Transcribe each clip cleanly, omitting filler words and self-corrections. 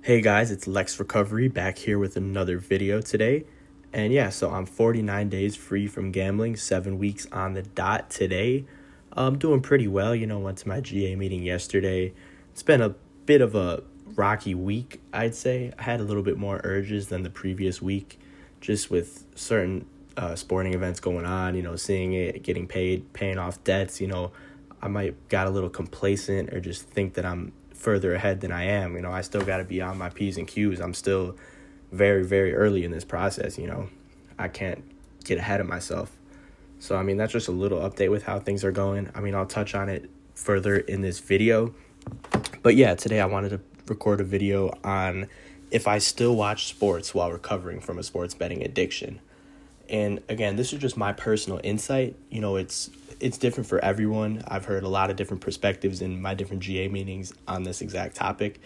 Hey guys, it's Lex Recovery back here with another video today. And yeah, so I'm 49 days free from gambling, 7 weeks on the dot today. I'm doing pretty well. Went to my GA meeting yesterday. It's been a bit of a rocky week, I'd say. I had a little bit more urges than the previous week, just with certain sporting events going on, seeing it, getting paid, paying off debts. I might got a little complacent or just think that I'm further ahead than I am. I still got to be on my P's and Q's. I'm still very, very early in this process. I can't get ahead of myself. So, that's just a little update with how things are going. I'll touch on it further in this video. But yeah, today I wanted to record a video on if I still watch sports while recovering from a sports betting addiction. And again, this is just my personal insight. It's different for everyone. I've heard a lot of different perspectives in my different GA meetings on this exact topic.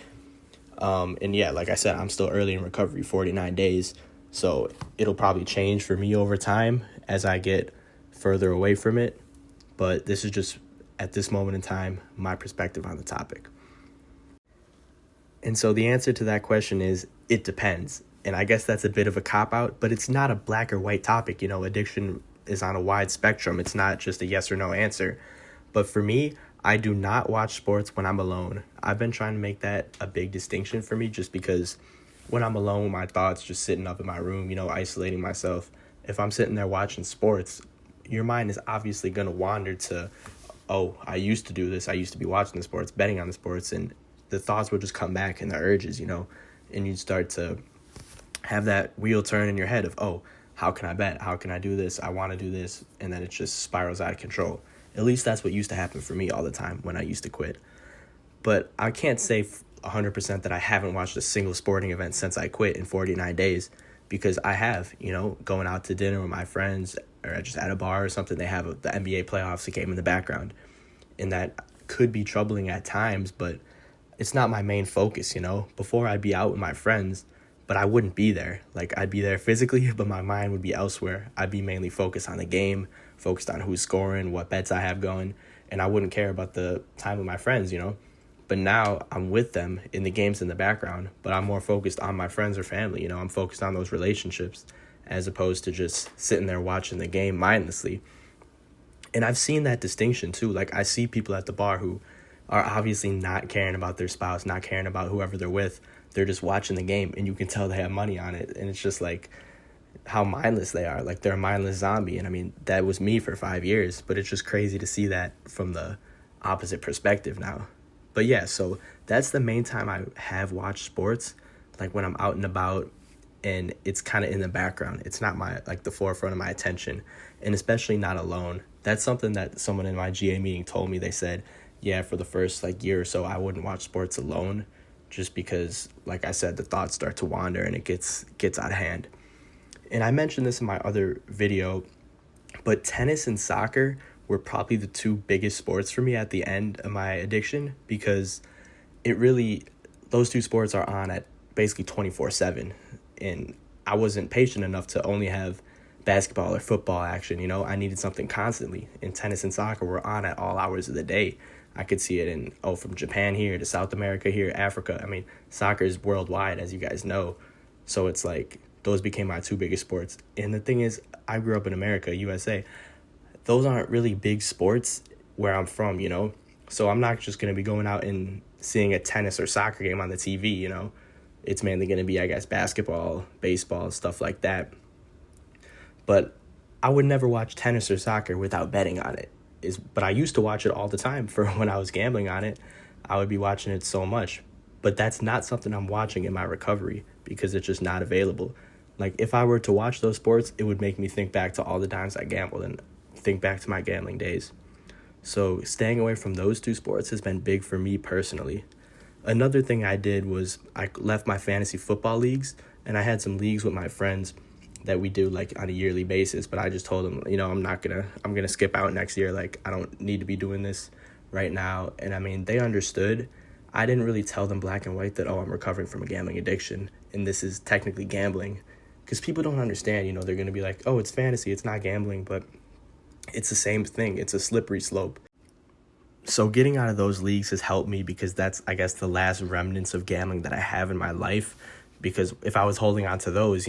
And yeah, like I said, I'm still early in recovery, 49 days. So it'll probably change for me over time as I get further away from it. But this is just, at this moment in time, my perspective on the topic. And so the answer to that question is, it depends. And I guess that's a bit of a cop-out, but it's not a black or white topic. Addiction is on a wide spectrum. It's not just a yes or no answer. But for me, I do not watch sports when I'm alone. I've been trying to make that a big distinction for me, just because when I'm alone with my thoughts, just sitting up in my room, isolating myself, if I'm sitting there watching sports, your mind is obviously going to wander to, oh, I used to do this. I used to be watching the sports, betting on the sports, and the thoughts will just come back and the urges, and you'd start to have that wheel turn in your head of, oh, how can I bet? How can I do this? I want to do this. And then it just spirals out of control. At least that's what used to happen for me all the time when I used to quit. But I can't say 100% that I haven't watched a single sporting event since I quit in 49 days, because I have, going out to dinner with my friends or just at a bar or something, they have the NBA playoffs, a game in the background. And that could be troubling at times, but it's not my main focus, Before, I'd be out with my friends, but I wouldn't be there. Like, I'd be there physically, but my mind would be elsewhere. I'd be mainly focused on the game, focused on who's scoring, what bets I have going, and I wouldn't care about the time with my friends, But now I'm with them in the games in the background, but I'm more focused on my friends or family, I'm focused on those relationships as opposed to just sitting there watching the game mindlessly. And I've seen that distinction too. Like, I see people at the bar who are obviously not caring about their spouse, not caring about whoever they're with. They're just watching the game, and you can tell they have money on it. And it's just like how mindless they are. Like, they're a mindless zombie. And that was me for 5 years, but it's just crazy to see that from the opposite perspective now. But yeah, so that's the main time I have watched sports, like when I'm out and about and it's kind of in the background. It's not the forefront of my attention, and especially not alone. That's something that someone in my GA meeting told me. They said, yeah, for the first year or so, I wouldn't watch sports alone, just because, like I said, the thoughts start to wander and it gets out of hand. And I mentioned this in my other video, but tennis and soccer were probably the two biggest sports for me at the end of my addiction, because those two sports are on at basically 24/7. And I wasn't patient enough to only have basketball or football action. I needed something constantly. And tennis and soccer were on at all hours of the day. I could see it from Japan here to South America here, Africa. Soccer is worldwide, as you guys know. So it's like those became my two biggest sports. And the thing is, I grew up in America, USA. Those aren't really big sports where I'm from, So I'm not just going to be going out and seeing a tennis or soccer game on the TV, It's mainly going to be, I guess, basketball, baseball, stuff like that. But I would never watch tennis or soccer without betting on it. But I used to watch it all the time for when I was gambling on it. I would be watching it so much. But that's not something I'm watching in my recovery, because it's just not available. Like, if I were to watch those sports, it would make me think back to all the times I gambled and think back to my gambling days. So staying away from those two sports has been big for me personally. Another thing I did was I left my fantasy football leagues, and I had some leagues with my friends that we do on a yearly basis, but I just told them, I'm going to skip out next year. Like, I don't need to be doing this right now. And they understood. I didn't really tell them black and white that, oh, I'm recovering from a gambling addiction and this is technically gambling, because people don't understand. They're going to be like, oh, it's fantasy, it's not gambling, but it's the same thing. It's a slippery slope. So getting out of those leagues has helped me because that's, I guess, the last remnants of gambling that I have in my life. Because if I was holding on to those,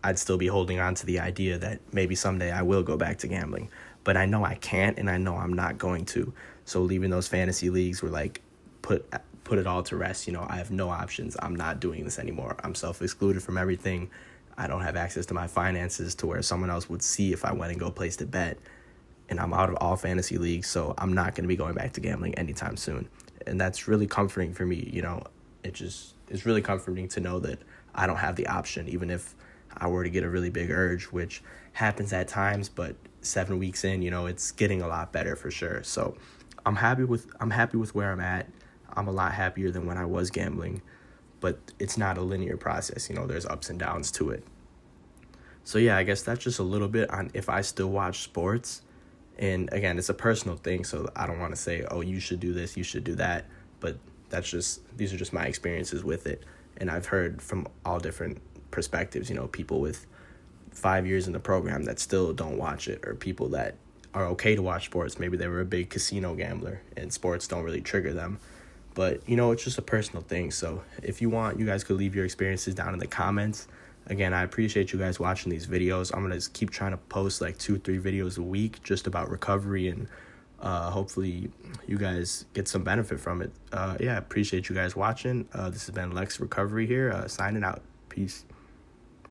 I'd still be holding on to the idea that maybe someday I will go back to gambling. But I know I can't, and I know I'm not going to. So leaving those fantasy leagues were like, put it all to rest. I have no options. I'm not doing this anymore. I'm self-excluded from everything. I don't have access to my finances to where someone else would see if I went and go place a bet. And I'm out of all fantasy leagues, so I'm not going to be going back to gambling anytime soon. And that's really comforting for me. It's really comforting to know that I don't have the option, even if I were to get a really big urge, which happens at times. But 7 weeks in, it's getting a lot better for sure. So I'm happy with where I'm at. I'm a lot happier than when I was gambling, but it's not a linear process. There's ups and downs to it. So yeah, I guess that's just a little bit on if I still watch sports. And again, it's a personal thing, so I don't want to say, oh, you should do this, you should do that. But these are just my experiences with it. And I've heard from all different perspectives, people with 5 years in the program that still don't watch it, or people that are okay to watch sports. Maybe they were a big casino gambler and sports don't really trigger them. But, it's just a personal thing. So if you want, you guys could leave your experiences down in the comments. Again, I appreciate you guys watching these videos. I'm going to keep trying to post like 2-3 videos a week just about recovery, and hopefully you guys get some benefit from it. I appreciate you guys watching. This has been Lex Recovery here, signing out. Peace.